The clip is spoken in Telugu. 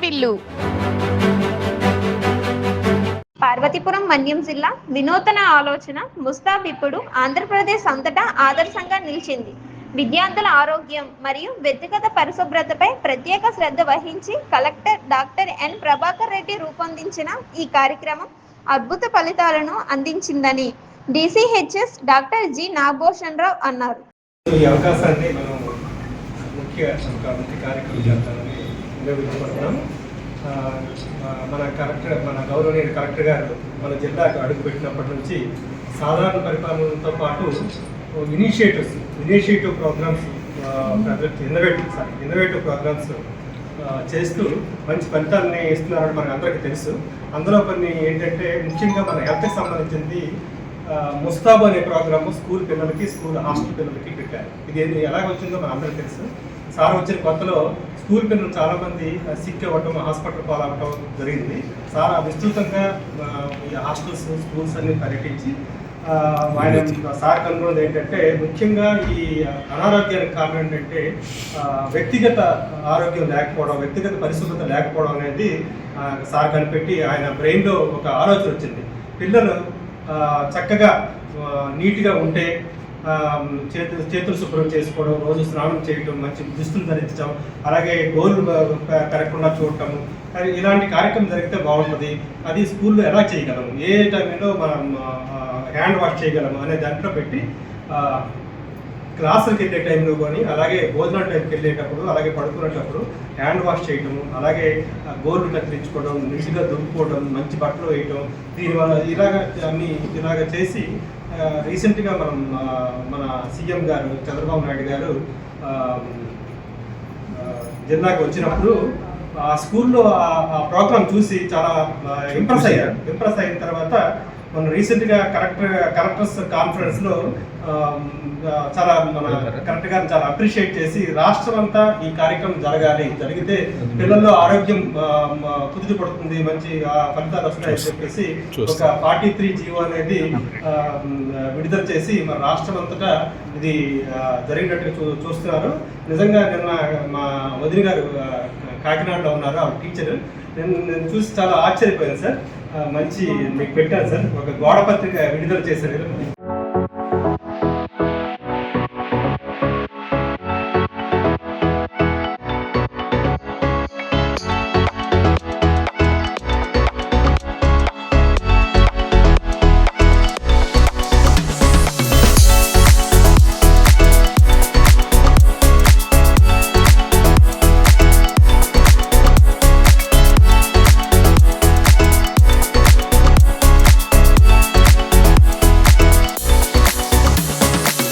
వాటిల్లు. పార్వతీపురం మన్యం జిల్లా వినూతన ఆలోచన ముస్తాబ్ ఇప్పుడు ఆంధ్రప్రదేశ్ అంతటా ఆదర్శంగా నిలిచింది. విద్యార్థుల ఆరోగ్యం మరియు వ్యక్తిగత పరిశుభ్రతపై ప్రత్యేక శ్రద్ధ వహించి collector doctor N Prabhakar Reddy రూపొందించిన ఈ కార్యక్రమం అద్భుత ఫలితాలను అందించిందని DCHS doctor G Nagabhushan Rao అన్నారు. ఈ అవకాశాన్ని మనం ముఖ్య కార్యక్రమం చేస్తామని నిర్వహించుకుంటున్నాము. మన గౌరవనీయ కలెక్టర్ గారు మన జిల్లాకు అడుగుపెట్టినప్పటి నుంచి సాధారణ పరిపాలనతో పాటు ఇనిషియేటివ్ ప్రోగ్రామ్స్ ఇన్నోవేటివ్ ప్రోగ్రామ్స్ చేస్తూ మంచి ఫలితాలని ఇస్తున్నారని మనకు అందరికీ తెలుసు. అందులో కొన్ని ఏంటంటే ముఖ్యంగా మన హెల్త్కి సంబంధించింది ముస్తాబ్ అనే ప్రోగ్రాము స్కూల్ పిల్లలకి హాస్టల్ పిల్లలకి పెట్టారు. ఇది ఎలాగ వచ్చిందో మన అందరికీ తెలుసు. సార్ వచ్చిన కొత్తలో స్కూల్ పిల్లలు చాలామంది సిక్ అవ్వటం, హాస్పిటల్ పాలవటం జరిగింది. సార్ విస్తృతంగా ఈ హాస్టల్స్ స్కూల్స్ అన్ని పర్యటించి ఆయన సార్ కనుగొన్నది ఏంటంటే ముఖ్యంగా ఈ అనారోగ్యానికి కారణం ఏంటంటే వ్యక్తిగత ఆరోగ్యం లేకపోవడం, వ్యక్తిగత పరిశుభ్రత లేకపోవడం అనేది సార్ కనిపెట్టి ఆయన బ్రెయిన్లో ఒక ఆలోచన వచ్చింది. పిల్లలు చక్కగా నీట్గా ఉంటే చేతులు శుభ్రం చేసుకోవడం, రోజు స్నానం చేయటం, మంచి దుస్తులు ధరించడం, అలాగే గోళ్ళు పెరగకుండా చూడటము, ఇలాంటి కార్యక్రమం జరిగితే బాగుంటుంది. అది స్కూల్లో ఎలా చేయగలము, ఏ టైంలో మనం హ్యాండ్ వాష్ చేయగలము అనే దాంట్లో పెట్టి క్లాసులకు వెళ్ళే టైంలో కానీ, అలాగే భోజనం టైంకి వెళ్ళేటప్పుడు, అలాగే పడుకునేటప్పుడు హ్యాండ్ వాష్ చేయటము, అలాగే గోళ్ళు కత్తిరించుకోవడం, నీట్గా దుక్కుకోవడం, మంచి బట్టలు వేయటం, దీనివల్ల ఇలాగ చేసి రీసెంట్గా మన సీఎం గారు చంద్రబాబు నాయుడు గారు జిల్లాకు వచ్చినప్పుడు ఆ స్కూల్లో ఆ ప్రోగ్రామ్ చూసి చాలా ఇంప్రెస్ అయిన తర్వాత మనం రీసెంట్గా కలెక్టర్స్ కాన్ఫరెన్స్లో చాలా కలెక్టర్ గారిని చాలా అప్రిషియేట్ చేసి రాష్ట్రం అంతా ఈ కార్యక్రమం జరిగితే పిల్లల్లో ఆరోగ్యం కుదుట పడుతుంది, మంచి ఫలితాలు వస్తాయని చెప్పేసి ఒక 43 జీవో అనేది విడుదల చేసి మన రాష్ట్రం అంతటా ఇది జరిగినట్టుగా చూస్తున్నారు. నిజంగా నిన్న మా వదిన గారు కాకినాడలో ఉన్నారు, ఆ టీచర్. నేను చూసి చాలా ఆశ్చర్యపోయాను సార్. మంచి మీకు పెట్టాను సార్, ఒక గోడ పత్రిక విడుదల చేశారు.